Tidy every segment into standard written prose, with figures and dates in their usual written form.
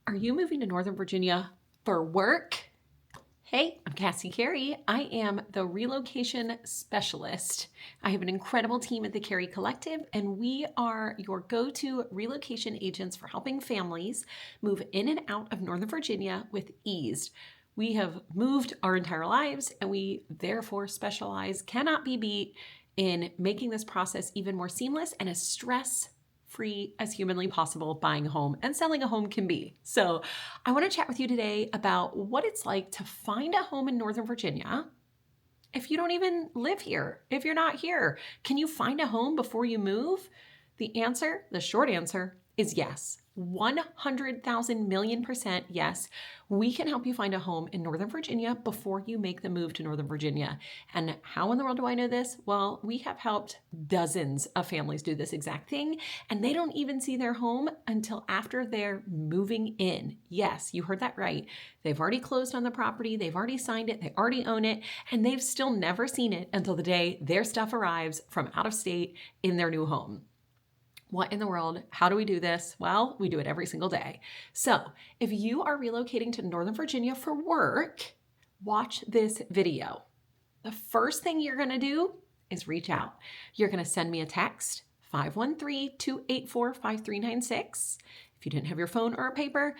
Are you moving to Northern Virginia for work? Hey, I'm Casi Carey. I am the relocation specialist. I have an incredible team at the Carey Collective, and we are your go-to relocation agents for helping families move in and out of Northern Virginia with ease. We have moved our entire lives, and we therefore cannot be beat in making this process even more seamless and as stress-free as humanly possible buying a home and selling a home can be. So I want to chat with you today about what it's like to find a home in Northern Virginia if you don't even live here, if you're not here. Can you find a home before you move? The short answer is yes. 100,000 million % yes. We can help you find a home in Northern Virginia before you make the move to Northern Virginia. And how in the world do I know this? Well, we have helped dozens of families do this exact thing, and they don't even see their home until after they're moving in. Yes, you heard that right. They've already closed on the property, they've already signed it, they already own it, and they've still never seen it until the day their stuff arrives from out of state in their new home. What in the world? How do we do this? Well, we do it every single day. So if you are relocating to Northern Virginia for work, watch this video. The first thing you're going to do is reach out. You're going to send me a text, 513-284-5396. If you didn't have your phone or a paper,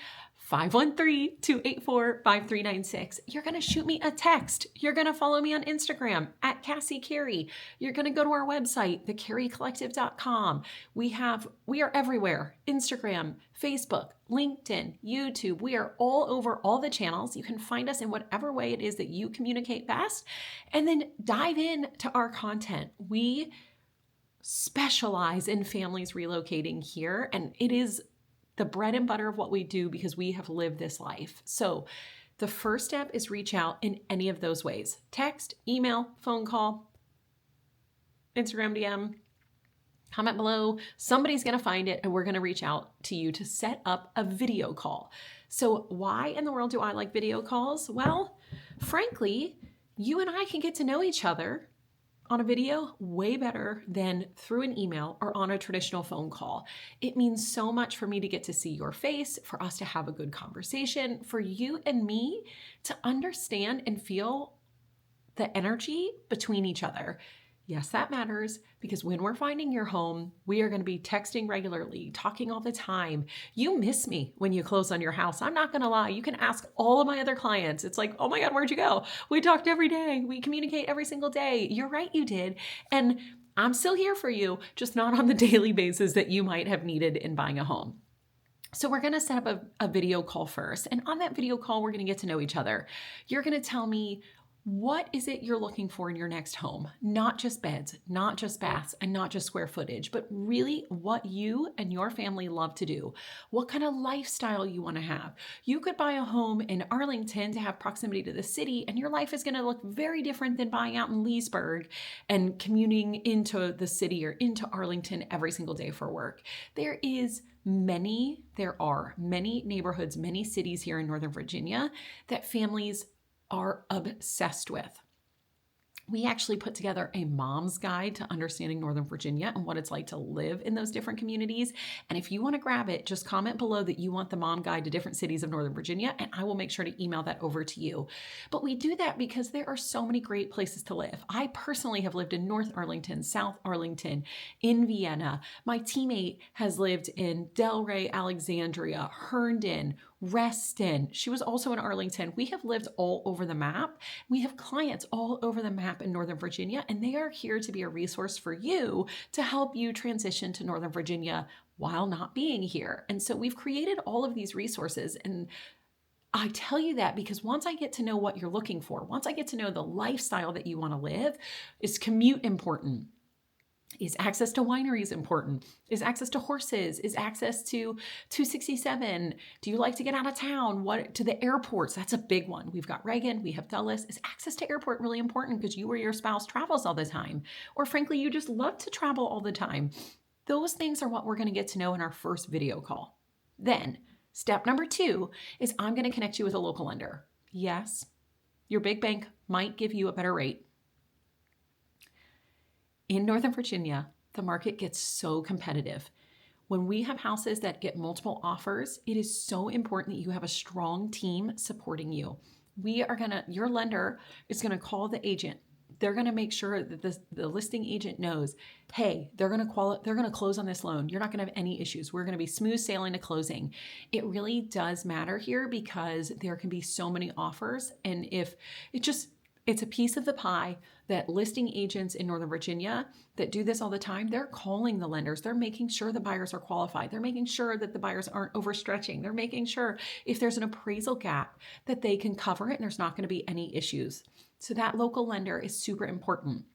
513-284-5396. You're going to shoot me a text. You're going to follow me on Instagram at Casi Carey. You're going to go to our website, thecareycollective.com. We are everywhere. Instagram, Facebook, LinkedIn, YouTube. We are all over all the channels. You can find us in whatever way it is that you communicate best, and then dive in to our content. We specialize in families relocating here, and it is the bread and butter of what we do because we have lived this life. So the first step is reach out in any of those ways. Text, email, phone call, Instagram DM, comment below. Somebody's going to find it and we're going to reach out to you to set up a video call. So why in the world do I like video calls? Well, frankly, you and I can get to know each other on a video way better than through an email or on a traditional phone call. It means so much for me to get to see your face, for us to have a good conversation, for you and me to understand and feel the energy between each other. Yes, that matters because when we're finding your home, we are going to be texting regularly, talking all the time. You miss me when you close on your house. I'm not going to lie. You can ask all of my other clients. It's like, oh my God, where'd you go? We talked every day. We communicate every single day. You're right, you did. And I'm still here for you, just not on the daily basis that you might have needed in buying a home. So we're going to set up a video call first. And on that video call, we're going to get to know each other. You're going to tell me, what is it you're looking for in your next home? Not just beds, not just baths, and not just square footage, but really what you and your family love to do. What kind of lifestyle you want to have. You could buy a home in Arlington to have proximity to the city, and your life is going to look very different than buying out in Leesburg and commuting into the city or into Arlington every single day for work. There are many neighborhoods, many cities here in Northern Virginia that families are obsessed with. We actually put together a mom's guide to understanding Northern Virginia and what it's like to live in those different communities. And if you want to grab it, just comment below that you want the mom guide to different cities of Northern Virginia, and I will make sure to email that over to you. But we do that because there are so many great places to live. I personally have lived in North Arlington, South Arlington, in Vienna. My teammate has lived in Delray, Alexandria, Herndon, Reston. She was also in Arlington. We have lived all over the map. We have clients all over the map in Northern Virginia, and they are here to be a resource for you to help you transition to Northern Virginia while not being here. And so we've created all of these resources, and I tell you that because once I get to know what you're looking for, once I get to know the lifestyle that you want to live, is commute important? Is access to wineries important? Is access to horses? Is access to 267? Do you like to get out of town? What to the airports? That's a big one. We've got Reagan, we have Dulles. Is access to airport really important because you or your spouse travels all the time? Or frankly, you just love to travel all the time? Those things are what we're going to get to know in our first video call. Then, step number 2 is I'm going to connect you with a local lender. Yes, your big bank might give you a better rate. In Northern Virginia, the market gets so competitive. When we have houses that get multiple offers, it is so important that you have a strong team supporting you. Your lender is going to call the agent. They're going to make sure that the listing agent knows, hey, they're going to close on this loan. You're not going to have any issues. We're going to be smooth sailing to closing. It really does matter here because there can be so many offers. And if it's a piece of the pie that listing agents in Northern Virginia that do this all the time, they're calling the lenders. They're making sure the buyers are qualified. They're making sure that the buyers aren't overstretching. They're making sure if there's an appraisal gap that they can cover it and there's not going to be any issues. So that local lender is super important.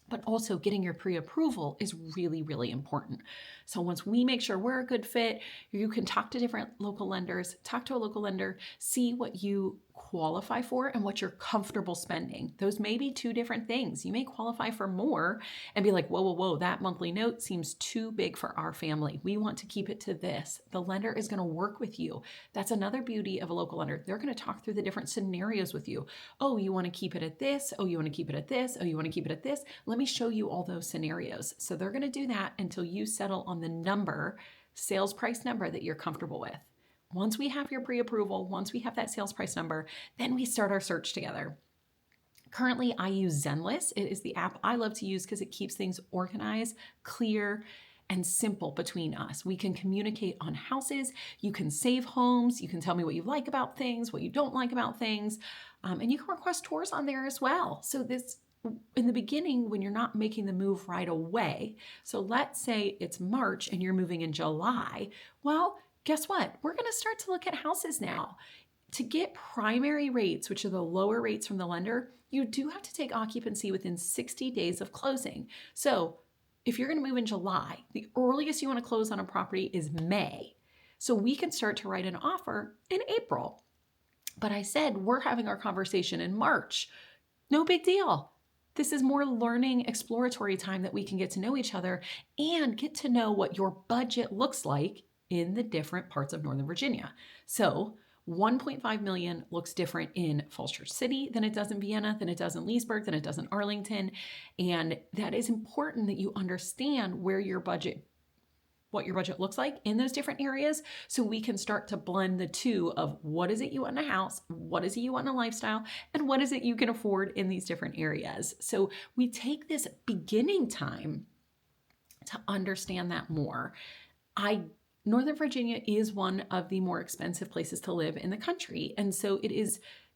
But also getting your pre-approval is really, really important. So once we make sure we're a good fit, you can talk to different local lenders, talk to a local lender, see what you qualify for and what you're comfortable spending. Those may be two different things. You may qualify for more and be like, whoa, that monthly note seems too big for our family. We want to keep it to this. The lender is going to work with you. That's another beauty of a local lender. They're going to talk through the different scenarios with you. Oh, you want to keep it at this? Oh, you want to keep it at this? Oh, you want to keep it at this? Let me show you all those scenarios. So they're going to do that until you settle on the sales price number that you're comfortable with. Once we have your pre-approval, once we have that sales price number, then we start our search together. Currently, I use Zenlist. It is the app I love to use because it keeps things organized, clear, and simple between us. We can communicate on houses. You can save homes. You can tell me what you like about things, what you don't like about things, and you can request tours on there as well. So in the beginning, when you're not making the move right away, so let's say it's March and you're moving in July, well, guess what? We're going to start to look at houses now. To get primary rates, which are the lower rates from the lender, you do have to take occupancy within 60 days of closing. So if you're going to move in July, the earliest you want to close on a property is May. So we can start to write an offer in April. But I said we're having our conversation in March. No big deal. This is more learning, exploratory time that we can get to know each other and get to know what your budget looks like in the different parts of Northern Virginia. So 1.5 million looks different in Falls Church City than it does in Vienna, than it does in Leesburg, than it does in Arlington. And that is important that you understand what your budget looks like in those different areas so we can start to blend the two of what is it you want in a house, what is it you want in a lifestyle, and what is it you can afford in these different areas. So we take this beginning time to understand that more. Northern Virginia is one of the more expensive places to live in the country. And so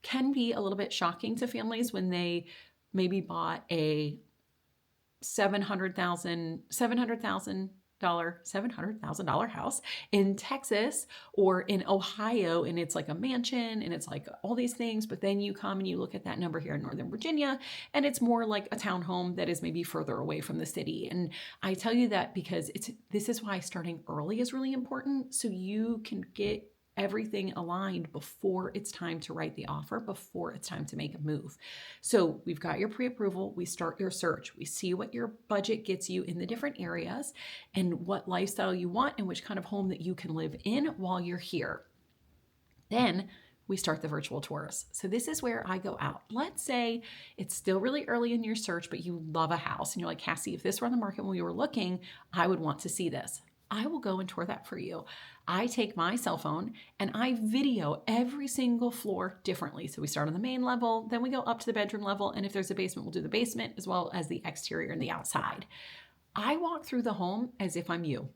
can be a little bit shocking to families when they maybe bought a $700,000 house in Texas or in Ohio, and it's like a mansion and it's like all these things, but then you come and you look at that number here in Northern Virginia and it's more like a townhome that is maybe further away from the city. And I tell you that because this is why starting early is really important, so you can get everything aligned before it's time to write the offer, before it's time to make a move. So we've got your pre-approval, we start your search, we see what your budget gets you in the different areas and what lifestyle you want and which kind of home that you can live in while you're here. Then we start the virtual tours. So this is where I go out. Let's say it's still really early in your search, but you love a house and you're like, Cassie, if this were on the market when we were looking, I would want to see this. I will go and tour that for you. I take my cell phone and I video every single floor differently. So we start on the main level, then we go up to the bedroom level. And if there's a basement, we'll do the basement as well as the exterior and the outside. I walk through the home as if I'm you.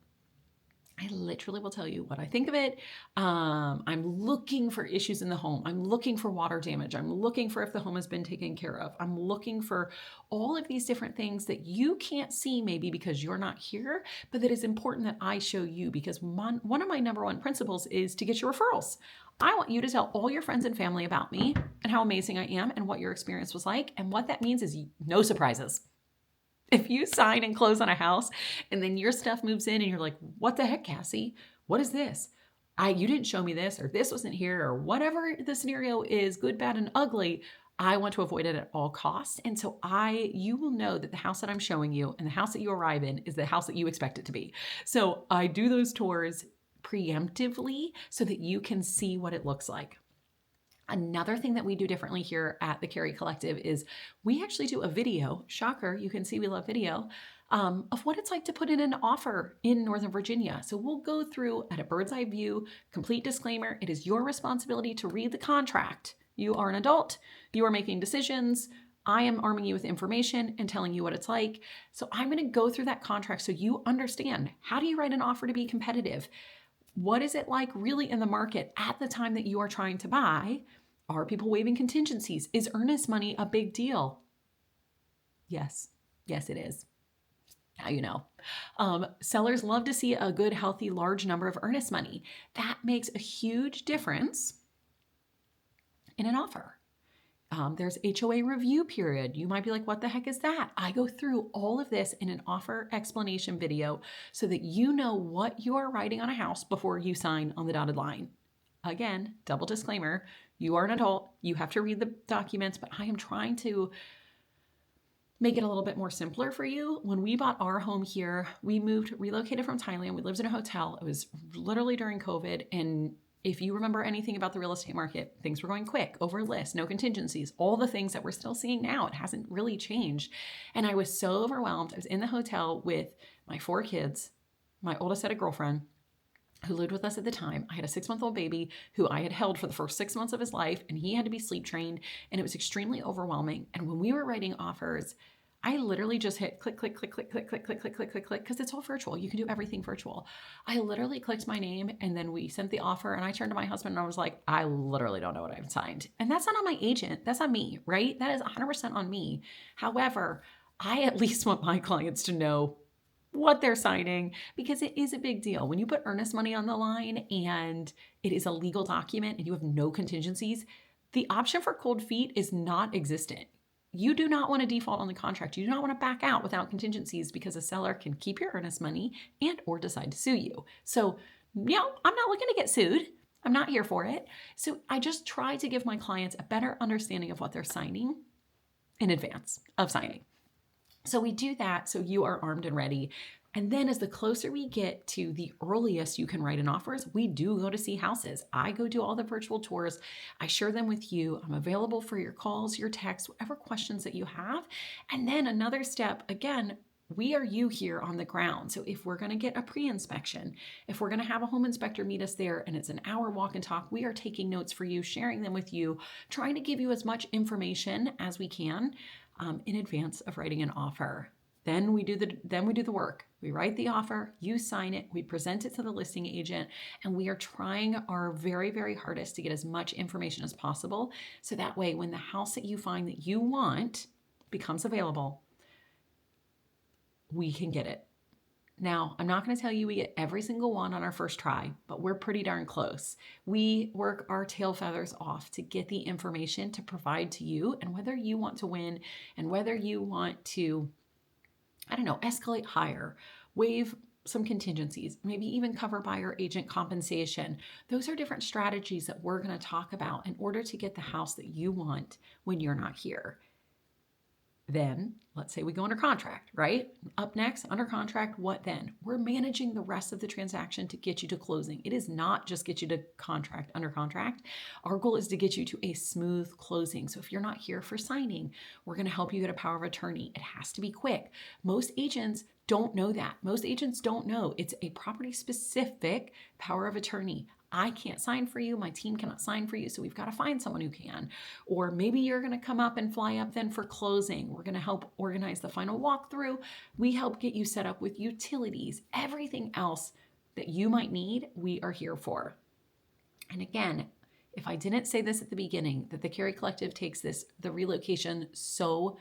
I literally will tell you what I think of it. I'm looking for issues in the home. I'm looking for water damage. I'm looking for if the home has been taken care of. I'm looking for all of these different things that you can't see maybe because you're not here, but that is important that I show you because one of my number one principles is to get your referrals. I want you to tell all your friends and family about me and how amazing I am and what your experience was like. And what that means is no surprises. If you sign and close on a house and then your stuff moves in and you're like, what the heck, Cassie? What is this? You didn't show me this, or this wasn't here, or whatever the scenario is, good, bad, and ugly, I want to avoid it at all costs. And so you will know that the house that I'm showing you and the house that you arrive in is the house that you expect it to be. So I do those tours preemptively so that you can see what it looks like. Another thing that we do differently here at the Carey Collective is we actually do a video. Shocker, you can see we love video. of what it's like to put in an offer in Northern Virginia. So we'll go through at a bird's eye view, complete disclaimer. It is your responsibility to read the contract. You are an adult. You are making decisions. I am arming you with information and telling you what it's like. So I'm going to go through that contract so you understand, how do you write an offer to be competitive? What is it like really in the market at the time that you are trying to buy? Are people waiving contingencies? Is earnest money a big deal? Yes. Yes, it is. Now you know. Sellers love to see a good, healthy, large number of earnest money. That makes a huge difference in an offer. There's HOA review period. You might be like, what the heck is that? I go through all of this in an offer explanation video so that you know what you are writing on a house before you sign on the dotted line. Again, double disclaimer, you are an adult. You have to read the documents, but I am trying to make it a little bit more simpler for you. When we bought our home here, we relocated from Thailand. We lived in a hotel. It was literally during COVID. And if you remember anything about the real estate market, things were going quick, over list, no contingencies, all the things that we're still seeing now. It hasn't really changed. And I was so overwhelmed. I was in the hotel with my 4 kids. My oldest had a girlfriend who lived with us at the time. I had a 6-month-old baby who I had held for the first 6 months of his life, and he had to be sleep trained, and it was extremely overwhelming. And when we were writing offers, I literally just hit click, click, click, click, click, click, click, click, click, click, click, because it's all virtual. You can do everything virtual. I literally clicked my name, and then we sent the offer, and I turned to my husband and I was like, I literally don't know what I've signed. And that's not on my agent. That's on me, right? That is 100% on me. However, I at least want my clients to know what they're signing, because it is a big deal. When you put earnest money on the line and it is a legal document and you have no contingencies, the option for cold feet is not existent. You do not want to default on the contract. You do not want to back out without contingencies, because a seller can keep your earnest money and or decide to sue you. So, I'm not looking to get sued. I'm not here for it. So I just try to give my clients a better understanding of what they're signing in advance of signing. So we do that so you are armed and ready. And then as the closer we get to the earliest you can write in offers, we do go to see houses. I go do all the virtual tours. I share them with you. I'm available for your calls, your texts, whatever questions that you have. And then another step, again, we are you here on the ground. So if we're going to get a pre-inspection, if we're going to have a home inspector meet us there and it's an hour walk and talk, we are taking notes for you, sharing them with you, trying to give you as much information as we can in advance of writing an offer. Then we do the work. We write the offer, you sign it, we present it to the listing agent, and we are trying our very, very hardest to get as much information as possible. So that way, when the house that you find that you want becomes available, we can get it. Now, I'm not going to tell you we get every single one on our first try, but we're pretty darn close. We work our tail feathers off to get the information to provide to you, and whether you want to win and whether you want to, escalate higher, waive some contingencies, maybe even cover buyer agent compensation. Those are different strategies that we're going to talk about in order to get the house that you want when you're not here. Then let's say we go under contract, right? Up next, under contract, what then? We're managing the rest of the transaction to get you to closing. It is not just get you to under contract. Our goal is to get you to a smooth closing. So if you're not here for signing, we're going to help you get a power of attorney. It has to be quick. Most agents don't know that. Most agents don't know it's a property specific power of attorney. I can't sign for you. My team cannot sign for you. So we've got to find someone who can. Or maybe you're going to come up and fly up then for closing. We're going to help organize the final walkthrough. We help get you set up with utilities. Everything else that you might need, we are here for. And again, if I didn't say this at the beginning, that the Carey Collective takes the relocation so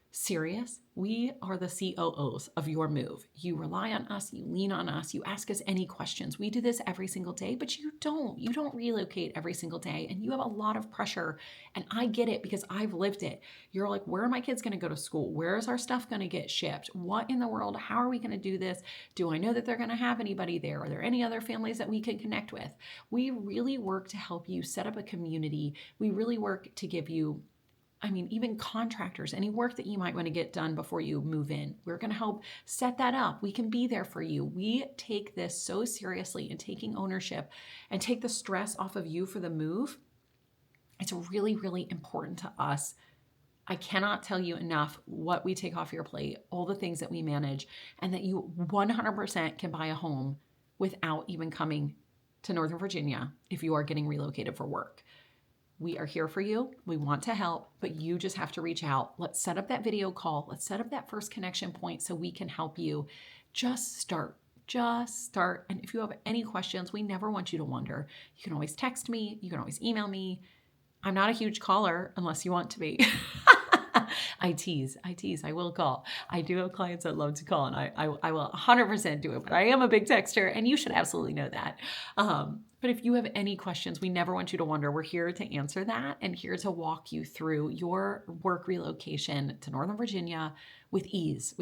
serious. We are the COOs of your move. You rely on us, you lean on us, you ask us any questions. We do this every single day, but you don't relocate every single day, and you have a lot of pressure, and I get it because I've lived it. You're like, where are my kids going to go to school? Where is our stuff going to get shipped? What in the world? How are we going to do this? Do I know that they're going to have anybody there? Are there any other families that we can connect with? We really work to help you set up a community. We really work to give you even contractors, any work that you might want to get done before you move in, we're going to help set that up. We can be there for you. We take this so seriously, and taking ownership and take the stress off of you for the move. It's really, really important to us I cannot tell you enough what we take off your plate, all the things that we manage, and that you 100% can buy a home without even coming to Northern Virginia if you are getting relocated for work. We are here for you. We want to help, but you just have to reach out. Let's set up that video call. Let's set up that first connection point so we can help you. Just start. And if you have any questions, we never want you to wonder. You can always text me. You can always email me. I'm not a huge caller unless you want to be. I tease. I will call. I do have clients that love to call, and I will 100% do it, but I am a big texter, and you should absolutely know that. But if you have any questions, we never want you to wonder. We're here to answer that and here to walk you through your work relocation to Northern Virginia with ease.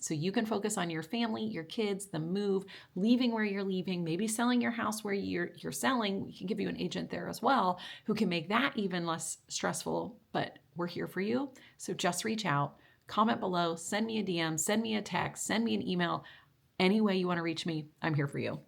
So you can focus on your family, your kids, the move, leaving where you're leaving, maybe selling your house where you're selling. We can give you an agent there as well who can make that even less stressful, but we're here for you. So just reach out, comment below, send me a DM, send me a text, send me an email. Any way you want to reach me, I'm here for you.